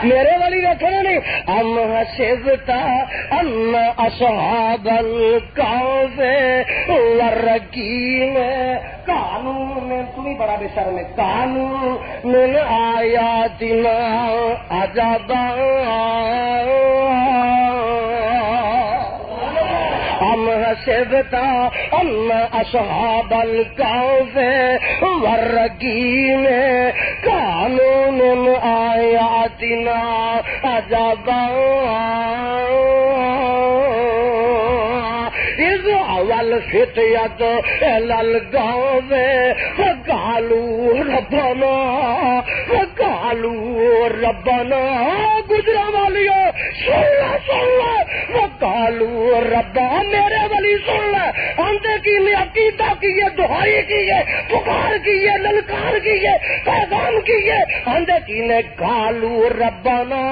میرے والی رکھنا نہیں. ام حسبت ان اصحاب الکہف والرقیم کانوا من تمہیں بڑا بے شرم ہے کانوا من آیاتنا عجبا. ام حسبت ان اصحاب الکہف والرقیم کانوا من آیاتنا عجبا اذ والفتیۃ الی الکہف فقالوا ربنا گجرا والیو سن لے وقالوا ربنا میرے ولی سن لے اندے کی نے عقیدہ کی ہے دعائی کی ہے پکار کی ہے للکار کی ہے پیغام کی ہے اندے کی نے قالوا ربنا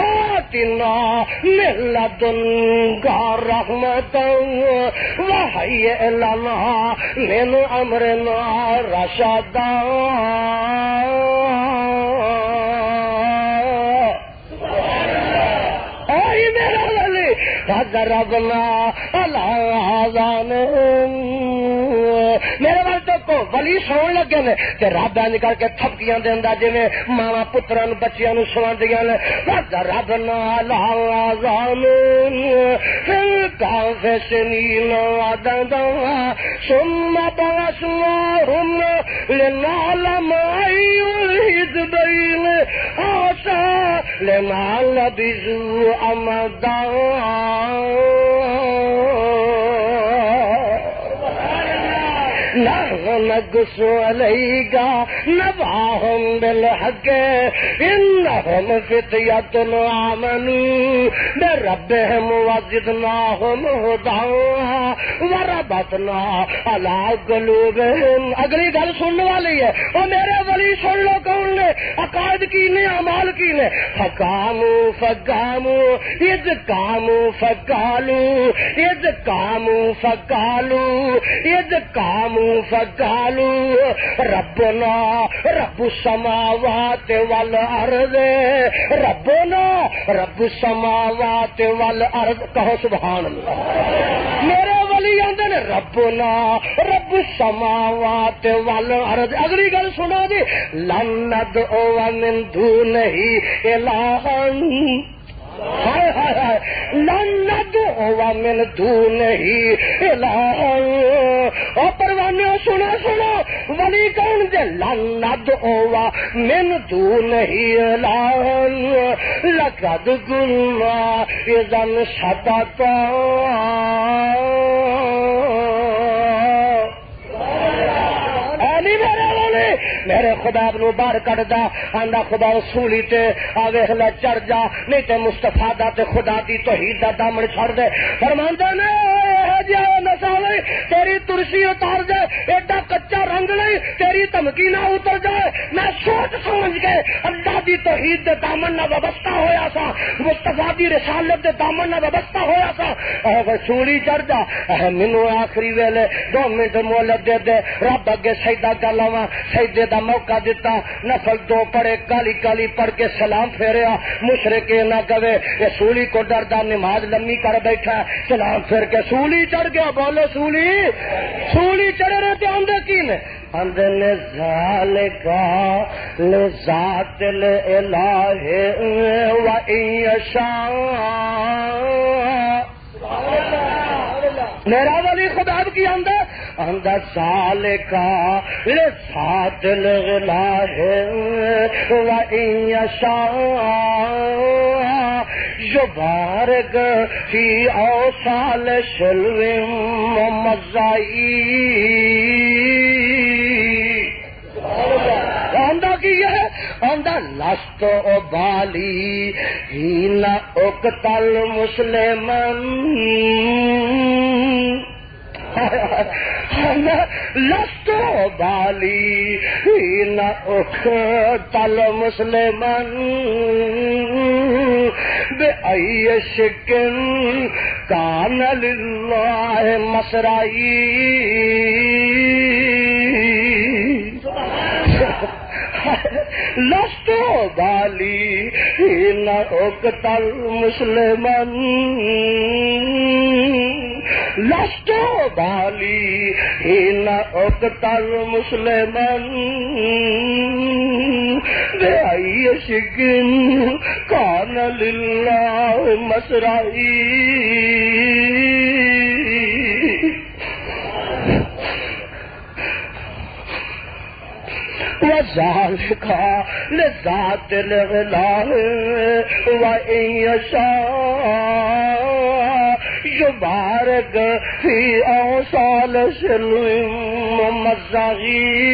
آتنا من لدنک رحمتا وہیئ لنا من امرنا رشدا. اے میرا ولی فضربنا علی آذانہم میرے وال تو ولی سون لگے نے تے رب نکل کے تھپکیاں دیندا جویں ماواں پتراں نوں بچیاں نوں سواندیاں نے. فضربنا علی آذانہم فالکہف سنین عددا ثم بعثناہم لنعلم أي الحزبين أحصى لما لبثوا أمدا. نقص عليك نبأهم بالحق إنهم فتية آمنوا بربهم وزدناهم هدى وربطنا على قلوبهم. اگلی گل سننے والی ہے اور میرے ولی سن لو کون نے عقائد کی نے اعمال کی نے. فقاموا فقاموا اذ قاموا فقالوا اذ قاموا فقالوا اذ قاموا فقالوا ربنا رب السماوات والارض ربنا رب السماوات والارض. کہو سبحان اللہ. میرے ولی آندے نے ربنا رب السماوات والارض. اگلی گل سنو جی لن ندعو من دونہ الہا ہائے ہائے ہائے لن ندعو من دونہ الہا. او پروانیو سنو سنو ولی کون دے لن ندعو من دونہ الہا لقد قلنا اذا شططا. میرے خدا نو باہر کٹدا آندا خدا رسولی تے آوے ہلا چڑھ جا نہیں تے مصطفیٰ دا تے خدا دی توحید دا دامن چھڑ دے. فرماندا نے جے نساوی تیری ترسی اتار دے ایڈا کچا رنگ نہیں تیری دھمکی نہ اتر جائے. میں سوچ سمجھ کے اللہ دی توحید دے دامن نہ وابستہ ہویا سا مصطفیٰ دی رسالت دے دامن نہ وابستہ ہویا سا. اے رسولی چڑھ جا مینوں آخری ویلے 2 منٹ مہلت دے دے رب اگے سجدہ کر لواں. سجدے دا موقع دیتا نفل 2 پڑھے کالی کالی پڑھ کے سلام پھیریا. مشرک نہ کہے رسولی کو ڈردا نماز لمبی کر بیٹھا سلام پھیر کے سولی چڑھ گیا. بولو سولی چڑھے رہتے آندے کی نے آندے نے ذالکا لذات الالہ و ان یشاء. میرا ولی خدا کی اندر ذالکا لذات الالہ و ان یشاء یبارک فی اوصال شلو و مزائی. آندہ کی ہے آندہ لست ابالی ہین اقتل مسلمن. لست بالی ہین اقتل مسلمن بے ای شکن کان للہ مسرائی. لست بالی حين اقتل المسلمن لست بالی حين اقتل المسلمن بأي شك كان لله مسرعي وذلك لذات الغلال وإن يشاء يبارك في أوصال سلم ممزغي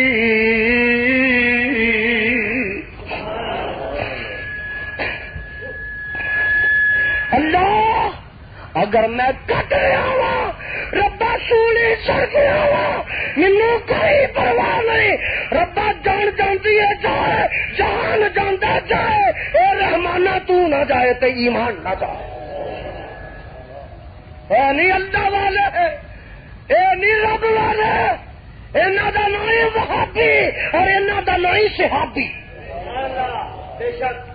اللہ اگر میں کٹ رہا ہوں ربا سولی سڑ گیا ہوں مینو کوئی پرواہ نہیں ربا جان جانتی ہے جائے جان جانتا جائے اے رحمانہ تو نہ جائے تو ایمان نہ جائے اے نہیں اللہ والے اے نہیں رب والے انہاں دا نام ہے وہابی اور انہاں دا نام ہے صحابی بے شک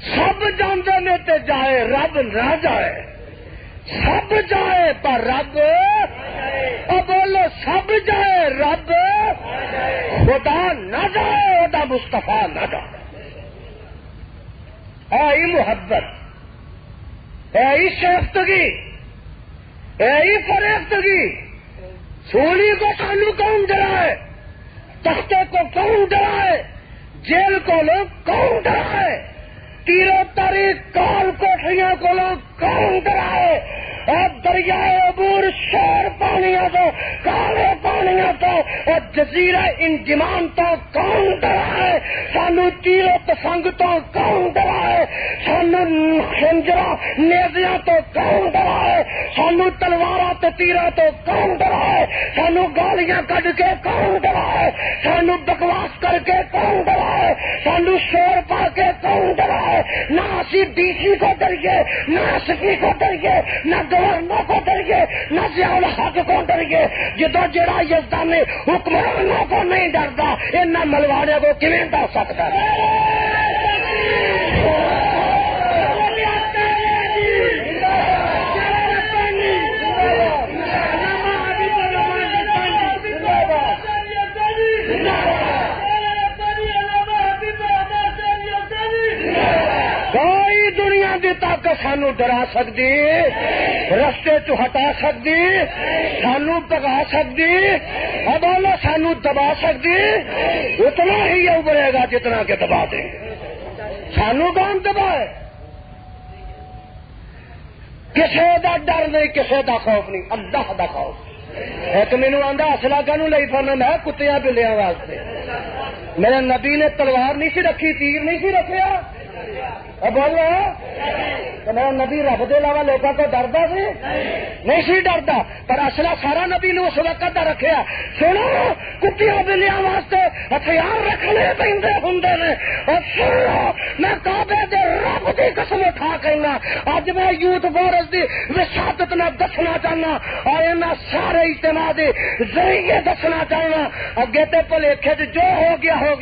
سب جانتے نے تے جائے رب نہ جائے سب جائے پر رب بولو سب جائے رب خدا نہ جائے خدا مصطفیٰ نہ جائے اے محبت اے شیفتگی اے فریفتگی سولی کو سانو کون ڈرائے تختے کو کون ڈرائے جیل کو لوگ کون ڈرائے تیرو تاری کال کوٹھیاں کو لوگ کون ڈرائے اور دریائے عبور شور پانیاں تو کالے پانیاں تو اور جزیرہ انجمان تو کون ڈرائے سانو تیر و تفنگ تو کون ڈرائے سانو خنجرہ نیزیاں تو کون ڈرائے سانو تلوارہ تو تیرہ تو کون ڈرائے سانو گالیاں کٹ کے کون ڈرائے سانو بکواس کر کے کون ڈرائے سانو شور پا کے کون ڈرائے نہ اسی ڈی سی کو ڈریے نہ ایس پی کو ڈریے نہ گورنر کو ڈریے نہ ضیاء الحق کو ڈریے جدو جڑا یزدانی حکمرانوں کو نہیں ڈرتا ان ملواڑے کو کیویں ڈر سکتا ہے طاقت سانو ڈرا سکتی رستے چ ہٹا سکتی سانو پگا سکتی بولو سانو دبا سکتی اتنا ہی ابھرے گا جتنا کہ دبا دے سانو کون دبائے کسی دا ڈر نہیں کسی دا خوف نہیں اللہ دا خوف ایک مینو آندا اصلہ کانوں لئی پھرنا میں کتیاں بلیاں واسطے میرے نبی نے تلوار نہیں سی رکھی تیر نہیں سی رکھیا بولو تو میرا نبی رب دے علاوہ لوگوں کو ڈردا سی نہیں سی ڈردا پر اصلہ سارا نبی نے اس وقت دا رکھیا سنو کتیاں بلیاں واسطے ہتھیار رکھنے پیندے ہوندے نے اور سن لو میں کعبے دے رب دی قسم اٹھا کہنا اج میں یوتھ فورس دی وسادت نہ دسنا چاہنا اور انہاں سارے اجتماع دے ذریعے دسنا چاہنا اگے تے بھلیکھے جو ہو گیا